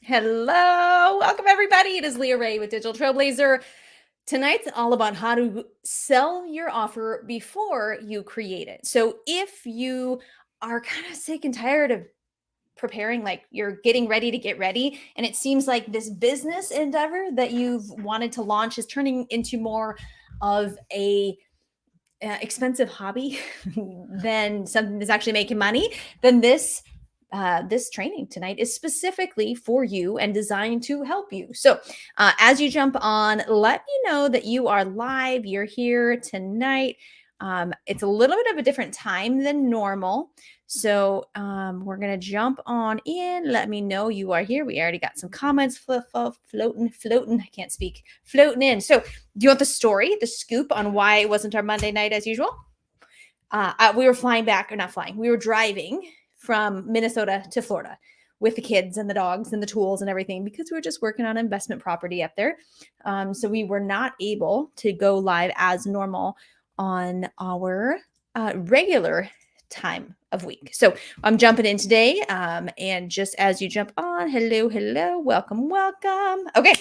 Hello, welcome everybody. It is Leah Ray with Digital Trailblazer. Tonight's all about how to sell your offer before you create it. So if you are kind of sick and tired of preparing, like you're getting ready to get ready, and it seems like this business endeavor that you've wanted to launch is turning into more of a expensive hobby than something that's actually making money, then this training tonight is specifically for you and designed to help you. So as you jump on, let me know that you are live. You're here tonight. It's a little bit of a different time than normal. So we're going to jump on in. Let me know you are here. We already got some comments floating. I can't speak. Floating in. So do you want the story, the scoop on why it wasn't our Monday night as usual? We were we were driving from Minnesota to Florida with the kids and the dogs and the tools and everything because we were just working on investment property up there. So we were not able to go live as normal on our regular time of week. So I'm jumping in today. And just as you jump on, hello, welcome. Okay,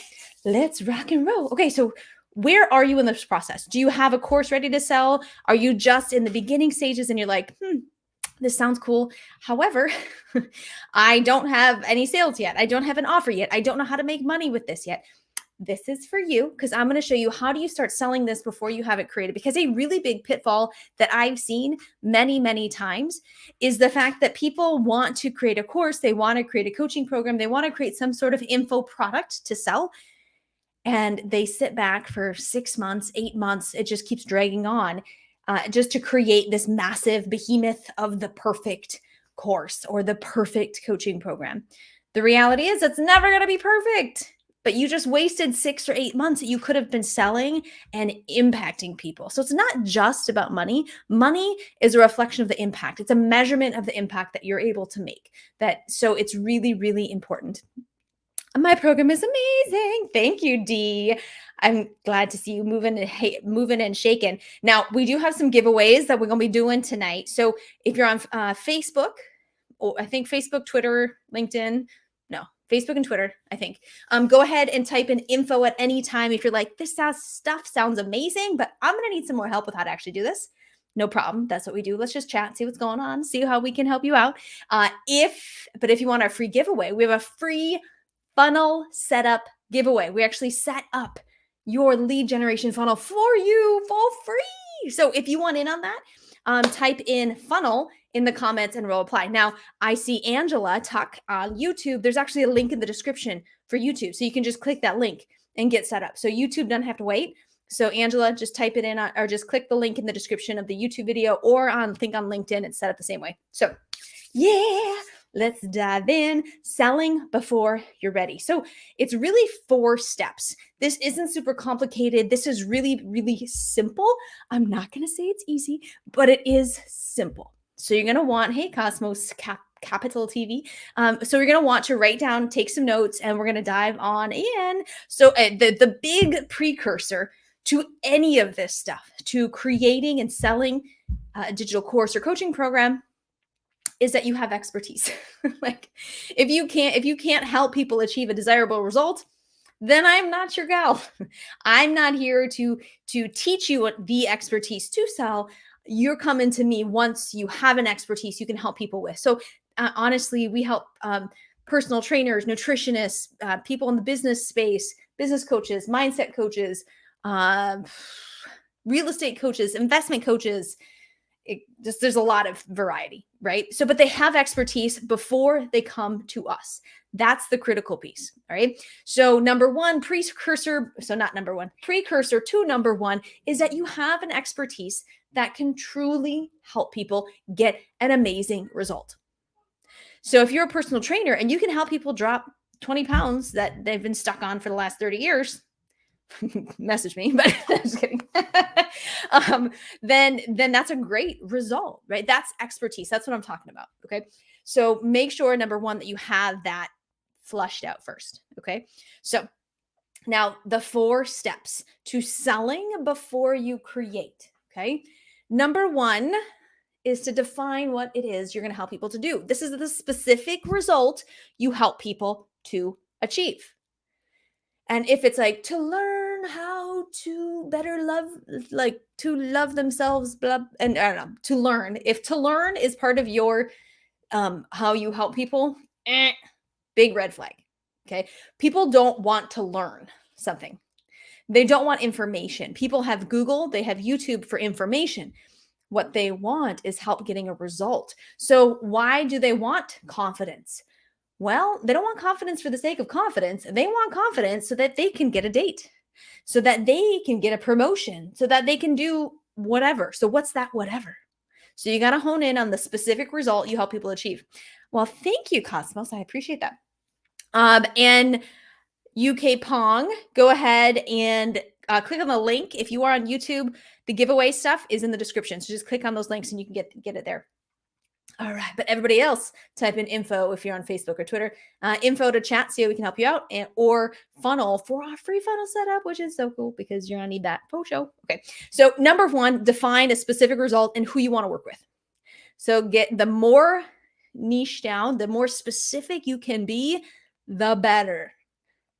let's rock and roll. Okay, so where are you in this process? Do you have a course ready to sell? Are you just in the beginning stages and you're like, this sounds cool. However, I don't have any sales yet. I don't have an offer yet. I don't know how to make money with this yet. This is for you because I'm going to show you how do you start selling this before you have it created. Because a really big pitfall that I've seen many times is the fact that people want to create a course. They want to create a coaching program. They want to create some sort of info product to sell. And they sit back for 6 months, 8 months. It just keeps dragging on just to create this massive behemoth of the perfect course or the perfect coaching program. The reality is it's never going to be perfect, but you just wasted 6 or 8 months that you could have been selling and impacting people. So it's not just about money. Money is a reflection of the impact. It's a measurement of the impact that you're able to make. So it's really important. My program is amazing. Thank you, Dee. I'm glad to see you moving and shaking. Now, we do have some giveaways that we're going to be doing tonight. So if you're on Facebook, or I think Facebook, Twitter, LinkedIn, no, Facebook and Twitter, I think. Go ahead and type in info at any time if you're like, this stuff sounds amazing, but I'm going to need some more help with how to actually do this. No problem. That's what we do. Let's just chat, see what's going on, see how we can help you out. If you want our free giveaway, we have a free funnel setup giveaway. We actually set up your lead generation funnel for you for free. So if you want in on that, type in funnel in the comments and we'll apply. Now, I see Angela talk on YouTube. There's actually a link in the description for YouTube. So you can just click that link and get set up. So YouTube doesn't have to wait. So Angela, just type it in or just click the link in the description of the YouTube video or on LinkedIn. It's set up the same way. So yeah. Let's dive in. Selling before you're ready. So it's really 4 steps. This isn't super complicated. This is really simple. I'm not going to say it's easy, but it is simple. So you're going to want, hey, Cosmos Capital TV. So you're going to want to write down, take some notes, and we're going to dive on in. So the big precursor to any of this stuff, to creating and selling a digital course or coaching program, is that you have expertise. Like if you can't help people achieve a desirable result, then I'm not your gal. I'm not here to teach you the expertise to sell. You're coming to me once you have an expertise you can help people with. So honestly, we help personal trainers, nutritionists, people in the business space, business coaches, mindset coaches, real estate coaches, investment coaches. There's a lot of variety, right? So, but they have expertise before they come to us. That's the critical piece. All right. So precursor to number one is that you have an expertise that can truly help people get an amazing result. So if you're a personal trainer and you can help people drop 20 pounds that they've been stuck on for the last 30 years, message me, but I'm just kidding. Then that's a great result, right? That's expertise. That's what I'm talking about. Okay. So make sure, number one, that you have that flushed out first. Okay. So now the 4 steps to selling before you create. Okay. Number 1 is to define what it is you're going to help people to do. This is the specific result you help people to achieve. And if it's like to learn how to better love, like to love themselves, blah, and I don't know, to learn. If to learn is part of your how you help people, big red flag. Okay. People don't want to learn something. They don't want information. People have Google, they have YouTube for information. What they want is help getting a result. So why do they want confidence? Well, they don't want confidence for the sake of confidence. They want confidence so that they can get a date, so that they can get a promotion, so that they can do whatever. So, what's that whatever? So, you got to hone in on the specific result you help people achieve. Well, thank you, Cosmos. I appreciate that. And UK Pong, go ahead and click on the link. If you are on YouTube, the giveaway stuff is in the description. So, just click on those links and you can get it there. All right. But everybody else, type in info if you're on Facebook or Twitter, info to chat, see how we can help you out, and or funnel for our free funnel setup, which is so cool because you're going to need that for show. Okay. So number one, define a specific result and who you want to work with. So get the more niche down, the more specific you can be, the better.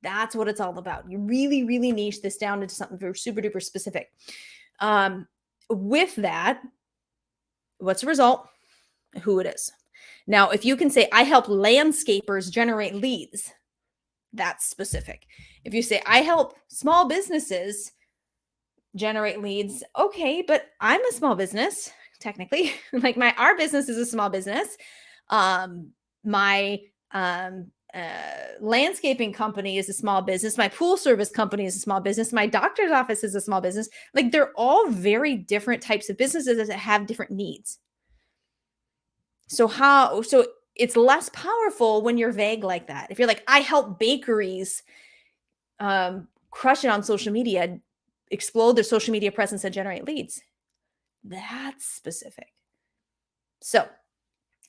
That's what it's all about. You really, really niche this down into something very super duper specific. With that, what's the result? Who it is. Now, if you can say, I help landscapers generate leads, that's specific. If you say, I help small businesses generate leads, okay, but I'm a small business, technically. Like our business is a small business. My landscaping company is a small business. My pool service company is a small business. My doctor's office is a small business. Like they're all very different types of businesses that have different needs. So it's less powerful when you're vague like that. If you're like, I help bakeries crush it on social media, explode their social media presence and generate leads. That's specific. So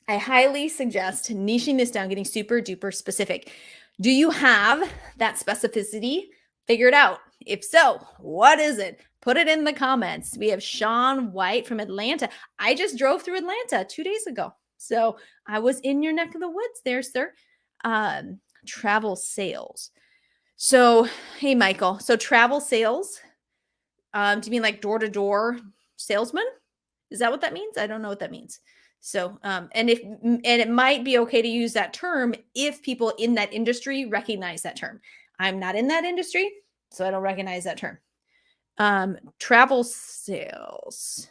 I highly suggest niching this down, getting super duper specific. Do you have that specificity figured out? If so, what is it? Put it in the comments. We have Sean White from Atlanta. I just drove through Atlanta 2 days ago. So I was in your neck of the woods there, sir. Travel sales. So, hey, Michael. So travel sales, do you mean like door-to-door salesman? Is that what that means? I don't know what that means. So, and it might be okay to use that term if people in that industry recognize that term. I'm not in that industry, so I don't recognize that term. Travel sales.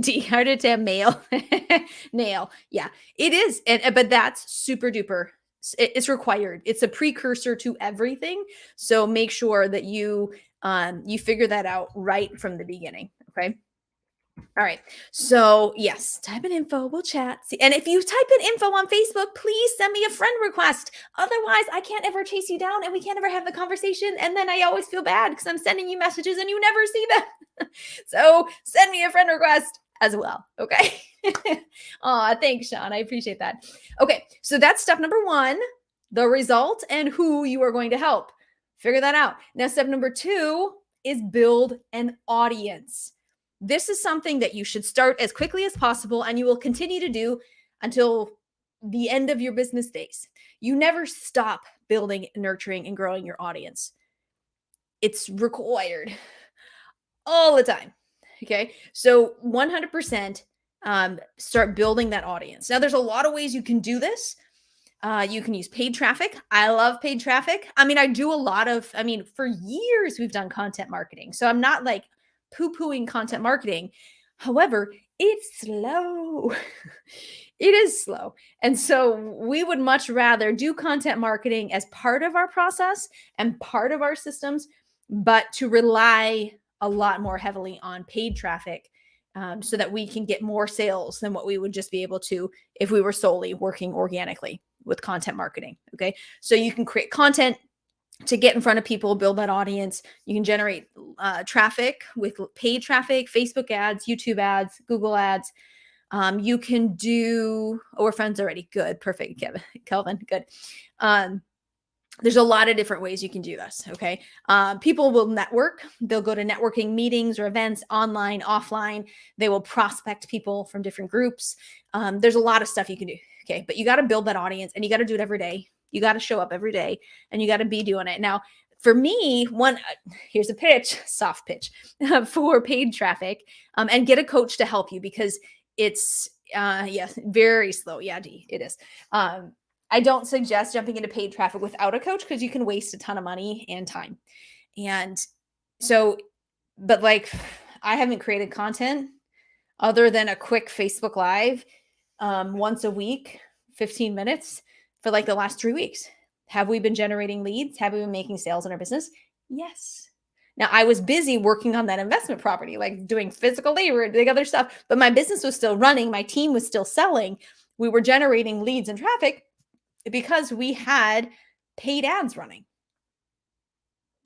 D, harder to mail. Nail. Yeah, it is. But that's super duper. It's required. It's a precursor to everything. So make sure that you figure that out right from the beginning. Okay. All right. So yes, type in info. We'll chat. See, and if you type in info on Facebook, please send me a friend request. Otherwise, I can't ever chase you down and we can't ever have the conversation. And then I always feel bad because I'm sending you messages and you never see them. So send me a friend request as well. Okay. Aw, thanks, Sean. I appreciate that. Okay. So that's step number one, the result and who you are going to help. Figure that out. Now, step number two is build an audience. This is something that you should start as quickly as possible and you will continue to do until the end of your business days. You never stop building, nurturing, and growing your audience. It's required all the time. Okay. So 100% start building that audience. Now, there's a lot of ways you can do this. You can use paid traffic. I love paid traffic. I mean, for years we've done content marketing. So I'm not like poo-pooing content marketing. However, it's slow. It is slow. And so we would much rather do content marketing as part of our process and part of our systems, but to rely a lot more heavily on paid traffic so that we can get more sales than what we would just be able to if we were solely working organically with content marketing. Okay. So you can create content to get in front of people, build that audience. You can generate traffic with paid traffic, Facebook ads, YouTube ads, Google ads. You can do, we're friends already. Good. Perfect. Kelvin. Good. There's a lot of different ways you can do this. Okay. People will network. They'll go to networking meetings or events online, offline. They will prospect people from different groups. There's a lot of stuff you can do. Okay. But you got to build that audience and you got to do it every day. You got to show up every day and you got to be doing it. Now, for me, here's a pitch, soft pitch for paid traffic, and get a coach to help you because it's very slow. Yeah, D, it is. I don't suggest jumping into paid traffic without a coach because you can waste a ton of money and time. And so, but like, I haven't created content other than a quick Facebook Live once a week, 15 minutes for like the last 3 weeks. Have we been generating leads? Have we been making sales in our business? Yes. Now, I was busy working on that investment property, like doing physical labor and other stuff, but my business was still running. My team was still selling. We were generating leads and traffic because we had paid ads running.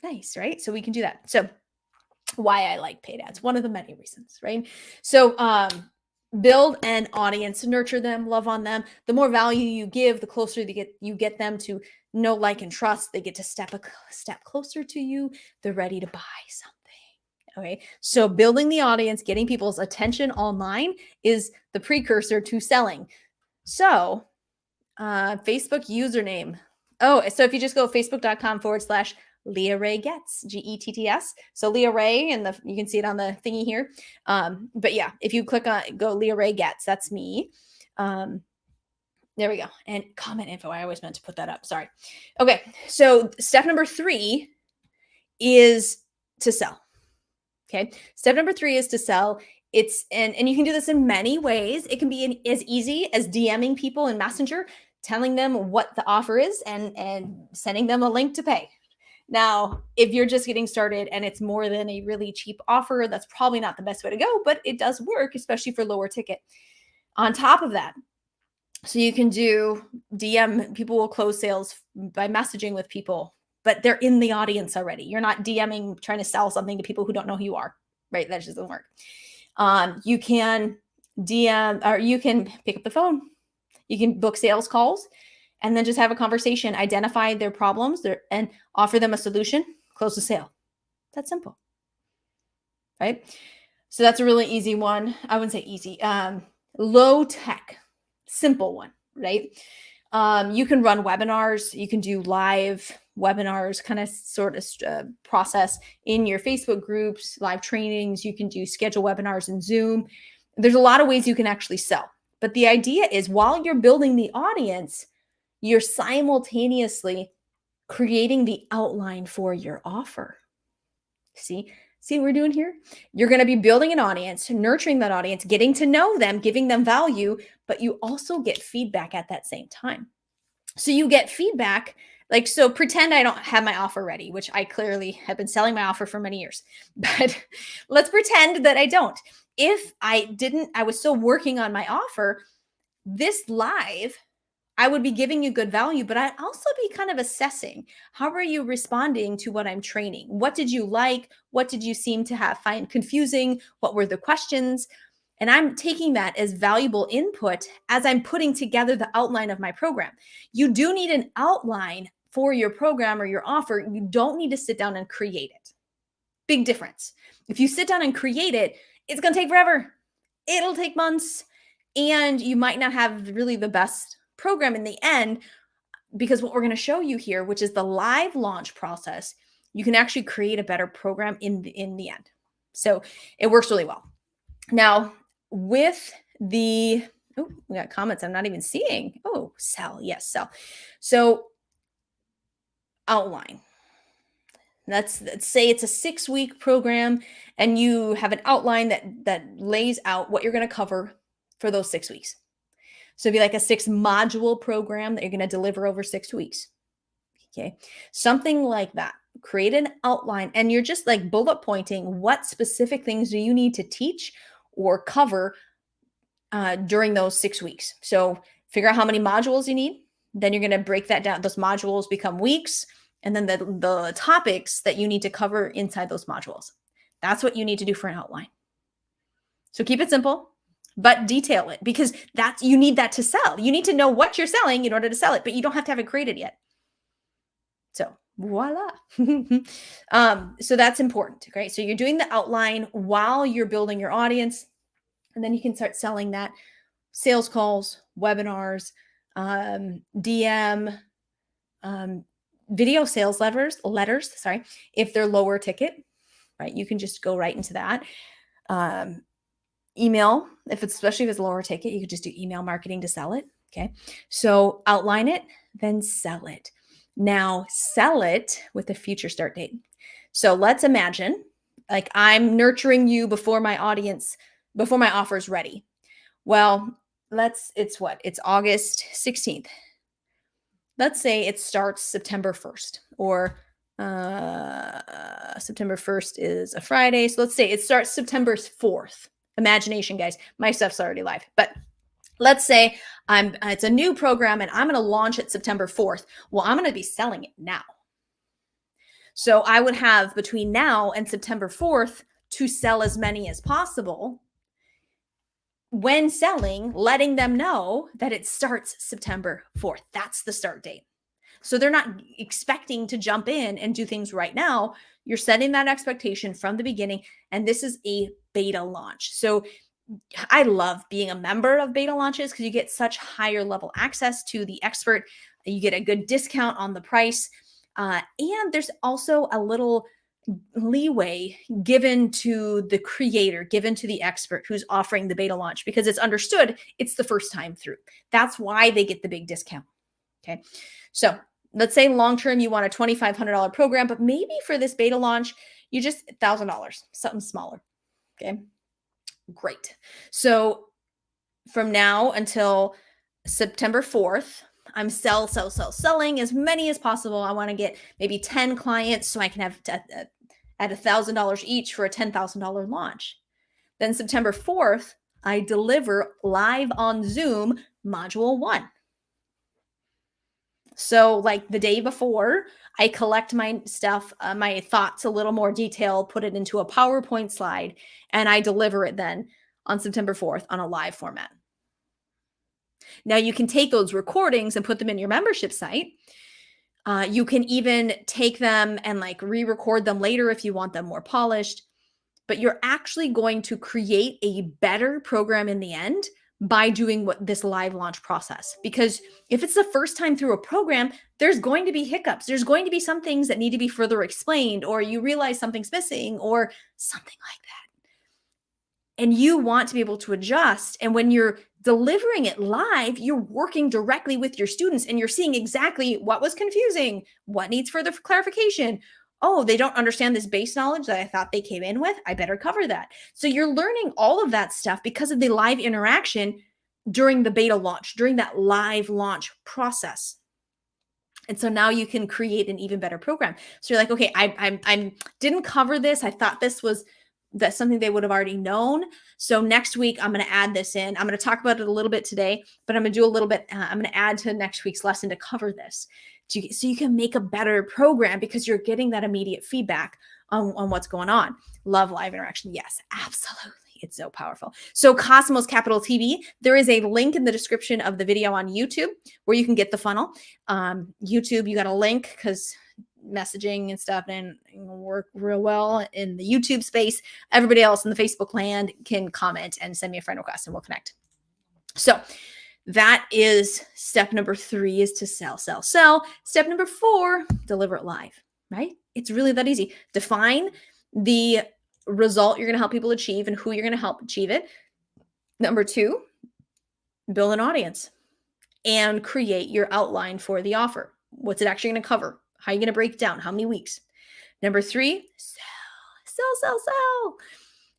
Nice, right? So we can do that. So why I like paid ads, one of the many reasons, right? So build an audience, nurture them, love on them. The more value you give, the closer you get them to know, like, and trust. They get to step a step closer to you. They're ready to buy something. Okay. So building the audience, getting people's attention online is the precursor to selling. So Facebook username. Oh, so if you just go facebook.com/Leah Rae Getz, Getts. So Leah Rae, and you can see it on the thingy here. But yeah, if you click on go Leah Rae Getz, that's me. There we go. And comment info. I always meant to put that up. Sorry. Okay. So step number 3 is to sell. Okay. Step number 3 is to sell. And you can do this in many ways. It can be as easy as DMing people in Messenger, telling them what the offer is and sending them a link to pay. Now, if you're just getting started and it's more than a really cheap offer, that's probably not the best way to go, but it does work, especially for lower ticket. On top of that, so you can do DM, people will close sales by messaging with people, but they're in the audience already. You're not DMing, trying to sell something to people who don't know who you are, right? That just doesn't work. You can DM, or you can pick up the phone. You can book sales calls and then just have a conversation, identify their problems and offer them a solution, close the sale. That's simple, right? So that's a really easy one. I wouldn't say easy, low tech, simple one, right? You can run webinars. You can do live webinars, kind of sort of process in your Facebook groups, live trainings. You can do schedule webinars in Zoom. There's a lot of ways you can actually sell. But the idea is while you're building the audience, you're simultaneously creating the outline for your offer. See what we're doing here? You're going to be building an audience, nurturing that audience, getting to know them, giving them value, but you also get feedback at that same time. So you get feedback, like, so pretend I don't have my offer ready, which I clearly have been selling my offer for many years, but let's pretend that I don't. If I was still working on my offer, this live, I would be giving you good value, but I'd also be kind of assessing, how are you responding to what I'm training? What did you like? What did you seem to find confusing? What were the questions? And I'm taking that as valuable input as I'm putting together the outline of my program. You do need an outline for your program or your offer. You don't need to sit down and create it. Big difference. If you sit down and create it, it's going to take forever. It'll take months, and you might not have really the best program in the end, because what we're going to show you here, which is the live launch process, you can actually create a better program in the end. So it works really well. Now, with we got comments I'm not even seeing. Oh, sell. Yes, sell. So outline. Let's say it's a 6-week program and you have an outline that lays out what you're going to cover for those 6 weeks. So it'd be like a 6-module program that you're going to deliver over 6 weeks. Okay. Something like that. Create an outline, and you're just like bullet pointing what specific things do you need to teach or cover during those 6 weeks. So figure out how many modules you need. Then you're going to break that down. Those modules become weeks, and then the topics that you need to cover inside those modules. That's what you need to do for an outline. So keep it simple, but detail it, because you need that to sell. You need to know what you're selling in order to sell it, but you don't have to have it created yet. So voila. So that's important. Okay. So you're doing the outline while you're building your audience, and then you can start selling that. Sales calls, webinars, DM, video sales letters, sorry, if they're lower ticket, right? You can just go right into that. Email, especially if it's lower ticket, you could just do email marketing to sell it. Okay. So outline it, then sell it. Now sell it with a future start date. So let's imagine like I'm nurturing you before my offer is ready. Well, it's August 16th. Let's say it starts September 1st, or September 1st is a Friday. So let's say it starts September 4th. Imagination, guys. My stuff's already live. But let's say it's a new program and I'm going to launch it September 4th. Well, I'm going to be selling it now. So I would have between now and September 4th to sell as many as possible. When selling, letting them know that it starts September 4th. That's the start date. So they're not expecting to jump in and do things right now. You're setting that expectation from the beginning. And this is a beta launch. So I love being a member of beta launches because you get such higher level access to the expert. You get a good discount on the price. And there's also a little leeway given to the creator, given to the expert who's offering the beta launch, because it's understood it's the first time through. That's why they get the big discount. Okay. So let's say long-term, you want a $2,500 program, but maybe for this beta launch, you just $1,000, something smaller. Okay. Great. So from now until September 4th, I'm selling as many as possible. I want to get maybe 10 clients so I can have at $1,000 each for a $10,000 launch. Then September 4th, I deliver live on Zoom module 1. So like the day before, I collect my stuff, my thoughts, a little more detail, put it into a PowerPoint slide, and I deliver it then on September 4th on a live format. Now you can take those recordings and put them in your membership site. You can even take them and like re-record them later if you want them more polished, but you're actually going to create a better program in the end by doing this live launch process. Because if it's the first time through a program, there's going to be hiccups. There's going to be some things that need to be further explained, or you realize something's missing or something like that. And you want to be able to adjust. And when you're delivering it live, you're working directly with your students and you're seeing exactly what was confusing, what needs further clarification. Oh, they don't understand this base knowledge that I thought they came in with. I better cover that. So you're learning all of that stuff because of the live interaction during the beta launch, during that live launch process. And so now you can create an even better program. So you're like, okay, I didn't cover this. I thought that's something they would have already known. So next week, I'm going to add this in. I'm going to talk about it a little bit today, but I'm going to do a little bit. I'm going to add to next week's lesson to cover this. So you can make a better program because you're getting that immediate feedback on what's going on. Love live interaction. Yes, absolutely. It's so powerful. So Cosmos Capital TV, there is a link in the description of the video on YouTube where you can get the funnel. YouTube, you got a link because messaging and stuff didn't work real well in the YouTube space. Everybody else in the Facebook land can comment and send me a friend request and we'll connect. So that is step number 3, is to sell. Step number 4, deliver it live, right? It's really that easy. Define the result you're going to help people achieve and who you're going to help achieve it. Number 2, build an audience and create your outline for the offer. What's it actually going to cover? How are you going to break it down? How many weeks? Number 3, sell.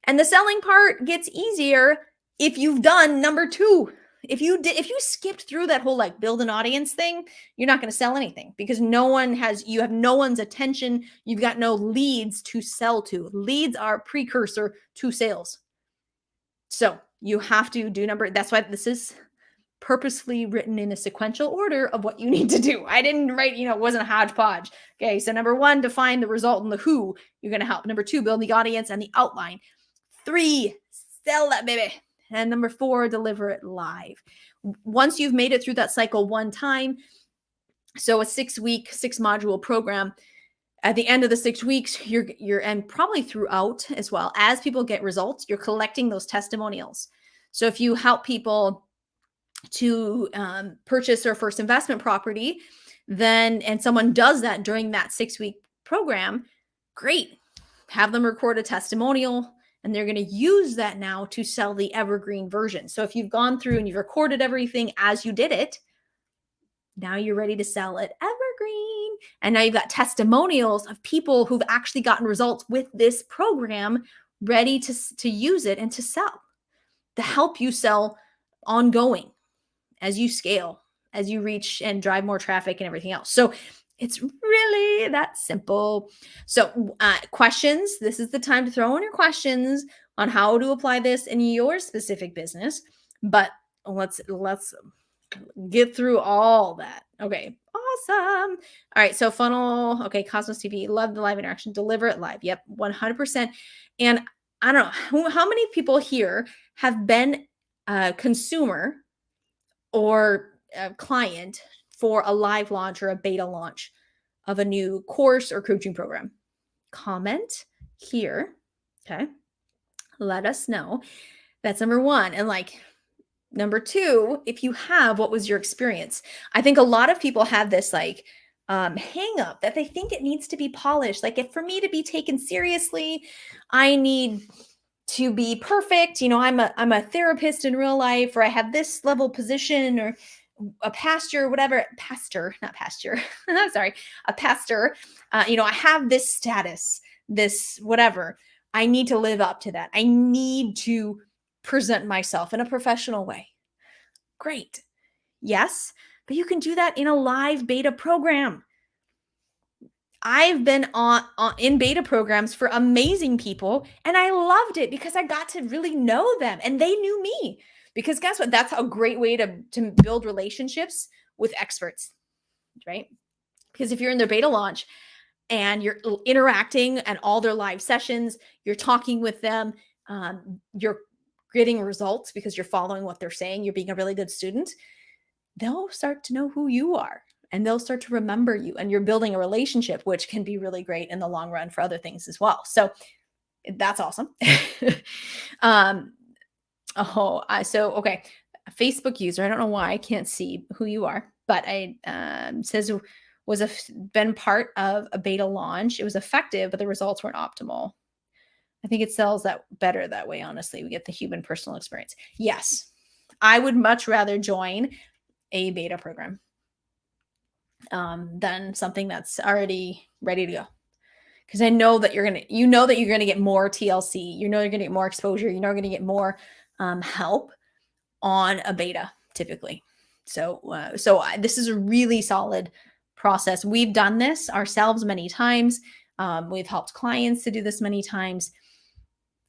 And the selling part gets easier if you've done number 2. If you skipped through that whole like build an audience thing, you're not going to sell anything because you have no one's attention. You've got no leads to sell to. Leads are precursor to sales. So you have to do that's why this is purposefully written in a sequential order of what you need to do. I didn't write, it wasn't a hodgepodge. Okay. So number 1, define the result and the who you're going to help. Number 2, build the audience and the outline. 3, sell that baby. And number 4, deliver it live. Once you've made it through that cycle one time, so a 6-week, 6-module program, at the end of the 6 weeks, and probably throughout as well, as people get results, you're collecting those testimonials. So if you help people to purchase their first investment property, then and someone does that during that 6-week program, great. Have them record a testimonial, and they're going to use that now to sell the evergreen version. So if you've gone through and you've recorded everything as you did it, now you're ready to sell it evergreen. And now you've got testimonials of people who've actually gotten results with this program ready to use it and to sell, to help you sell ongoing as you scale, as you reach and drive more traffic and everything else. So it's really that simple. So questions, this is the time to throw in your questions on how to apply this in your specific business. But let's get through all that. Okay, awesome. All right, so funnel. Okay, Cosmos TV, love the live interaction. Deliver it live. Yep, 100%. And I don't know how many people here have been a consumer or a client for a live launch or a beta launch of a new course or coaching program. Comment here. Okay. Let us know. That's number one. And like number two, if you have, what was your experience? I think a lot of people have this like hang up that they think it needs to be polished. Like if for me to be taken seriously, I need to be perfect. You know, I'm a therapist in real life, or I have this level position, or a pastor, whatever, pastor, not pasture. I'm sorry, a pastor. You know, I have this status, this whatever. I need to live up to that. I need to present myself in a professional way. Great. Yes, but you can do that in a live beta program. I've been in beta programs for amazing people, and I loved it because I got to really know them and they knew me. Because guess what? That's a great way to build relationships with experts, right? Because if you're in their beta launch and you're interacting and all their live sessions, you're talking with them, you're getting results because you're following what they're saying, you're being a really good student, they'll start to know who you are. And they'll start to remember you, and you're building a relationship, which can be really great in the long run for other things as well. So that's awesome. Okay. A Facebook user. I don't know why I can't see who you are, but I says been part of a beta launch. It was effective, but the results weren't optimal. I think it sells that better that way. Honestly, we get the human personal experience. Yes, I would much rather join a beta program than something that's already ready to go. Because I know that you're gonna get more TLC. You know you're gonna get more exposure. You know you're gonna get more help on a beta typically. So this is a really solid process. We've done this ourselves many times. We've helped clients to do this many times.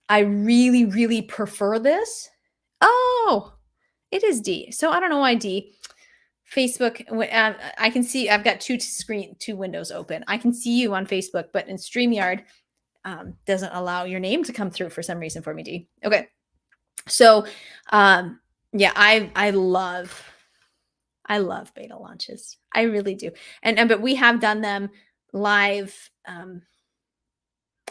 I really, really prefer this. Oh, it is D. So I don't know why D. Facebook, I can see I've got two windows open. I can see you on Facebook, but in StreamYard doesn't allow your name to come through for some reason for me, D. Okay. So yeah, I love beta launches. I really do. But we have done them live.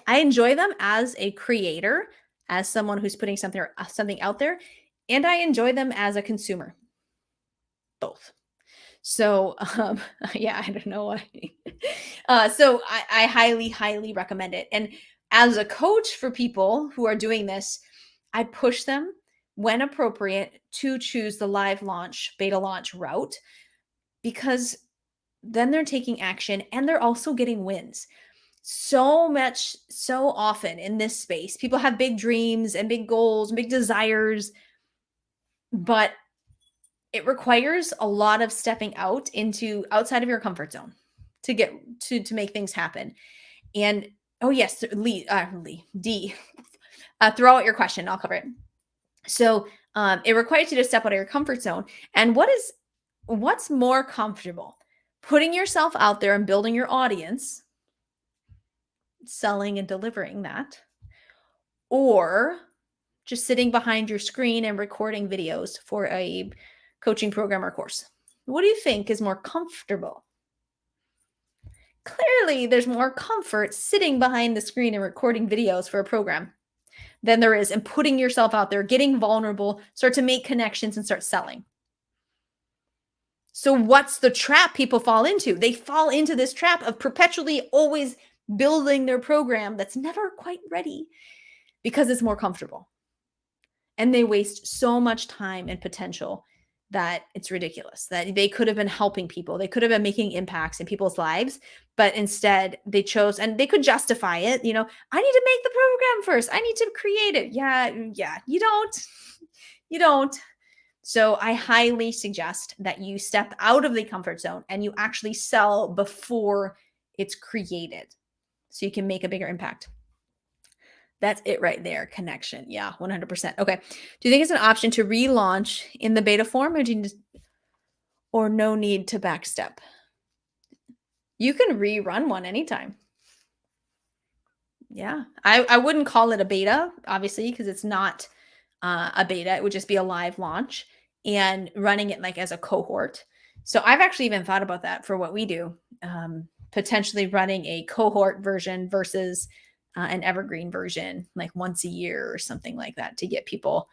I enjoy them as a creator, as someone who's putting something out there, and I enjoy them as a consumer. Both. So, yeah, I don't know why. So I highly, highly recommend it. And as a coach for people who are doing this, I push them when appropriate to choose the live launch, beta launch route, because then they're taking action and they're also getting wins. So often in this space, people have big dreams and big goals, big desires, but it requires a lot of stepping outside of your comfort zone to get to make things happen. And oh yes, D, throw out your question. I'll cover it. So it requires you to step out of your comfort zone. And what's more comfortable? Putting yourself out there and building your audience, selling and delivering that, or just sitting behind your screen and recording videos for a coaching program or course. What do you think is more comfortable? Clearly, there's more comfort sitting behind the screen and recording videos for a program than there is in putting yourself out there, getting vulnerable, start to make connections and start selling. So what's the trap people fall into? They fall into this trap of perpetually always building their program that's never quite ready because it's more comfortable. And they waste so much time and potential that it's ridiculous. That they could have been helping people. They could have been making impacts in people's lives, but instead they chose, and they could justify it, I need to make the program first. I need to create it. Yeah, you don't. You don't. So I highly suggest that you step out of the comfort zone and you actually sell before it's created so you can make a bigger impact. That's it right there. Connection. Yeah, 100%. Okay. Do you think it's an option to relaunch in the beta form, or no need to backstep? You can rerun one anytime. Yeah. I wouldn't call it a beta, obviously, because it's not a beta. It would just be a live launch and running it like as a cohort. So I've actually even thought about that for what we do, potentially running a cohort version versus an evergreen version, like once a year or something like that, to get people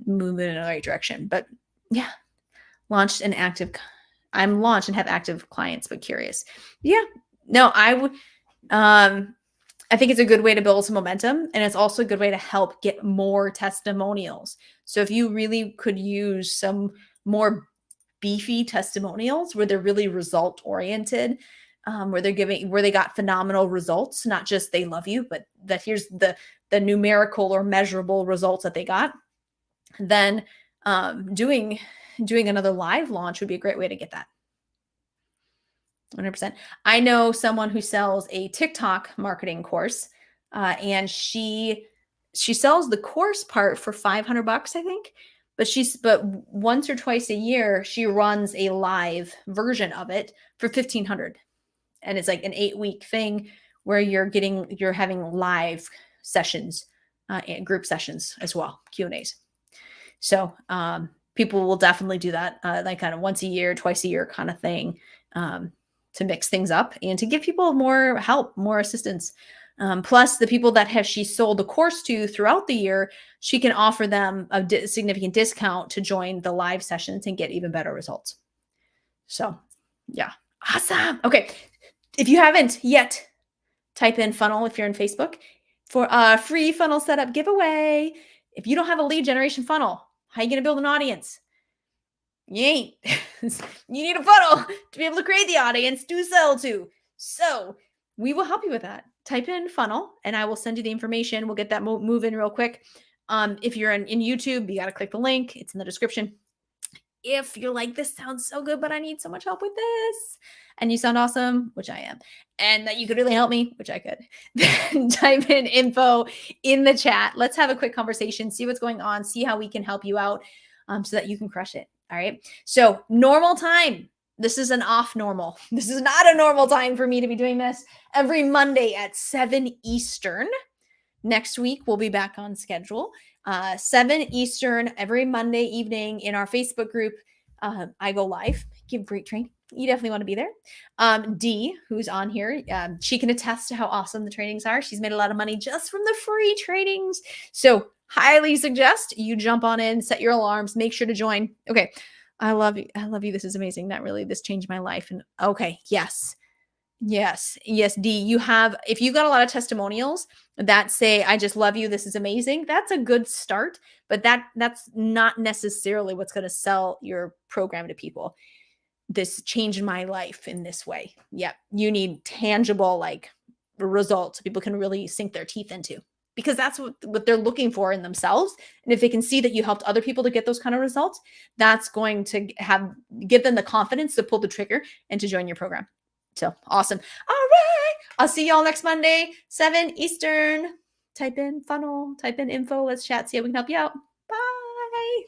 moving in the right direction. But yeah, launched and active. I'm launched and have active clients, but curious. Yeah, no, I would. I think it's a good way to build some momentum, and it's also a good way to help get more testimonials. So if you really could use some more beefy testimonials where they're really result oriented, where they got phenomenal results, not just they love you, but that here's the numerical or measurable results that they got, then doing another live launch would be a great way to get that. 100%. I know someone who sells a TikTok marketing course, and she sells the course part for $500, I think. But once or twice a year, she runs a live version of it for 1,500, and it's like an 8-week thing where you're having live sessions, and group sessions as well, Q&As. So people will definitely do that, like kind of once a year, twice a year kind of thing. To mix things up and to give people more help, more assistance. Plus, the people that she sold the course to throughout the year, she can offer them a significant discount to join the live sessions and get even better results. So, yeah, awesome. Okay, if you haven't yet, type in funnel if you're in Facebook for a free funnel setup giveaway. If you don't have a lead generation funnel, how are you going to build an audience? You ain't. You need a funnel to be able to create the audience to sell to. So we will help you with that. Type in funnel and I will send you the information. We'll get that move in real quick. If you're in YouTube, you got to click the link. It's in the description. If you're like, this sounds so good, but I need so much help with this, and you sound awesome, which I am, and that you could really help me, which I could, then type in info in the chat. Let's have a quick conversation, see what's going on, see how we can help you out, so that you can crush it. All right. So normal time. This is an off normal. This is not a normal time for me to be doing this every Monday at 7 Eastern. Next week, we'll be back on schedule. 7 Eastern every Monday evening in our Facebook group. I go live, give great training. You definitely want to be there. Dee, who's on here, she can attest to how awesome the trainings are. She's made a lot of money just from the free trainings. So highly suggest you jump on in, set your alarms, make sure to join. Okay. I love you. I love you. This is amazing. That really, this changed my life. And okay. Yes, Dee, if you got a lot of testimonials that say, I just love you, this is amazing, that's a good start, but that's not necessarily what's going to sell your program to people. This changed my life in this way. Yep. You need tangible, like, results people can really sink their teeth into, because that's what they're looking for in themselves. And if they can see that you helped other people to get those kind of results, that's going to give them the confidence to pull the trigger and to join your program. So awesome. All right. I'll see y'all next Monday, 7 Eastern. Type in funnel, type in info. Let's chat, see how we can help you out. Bye.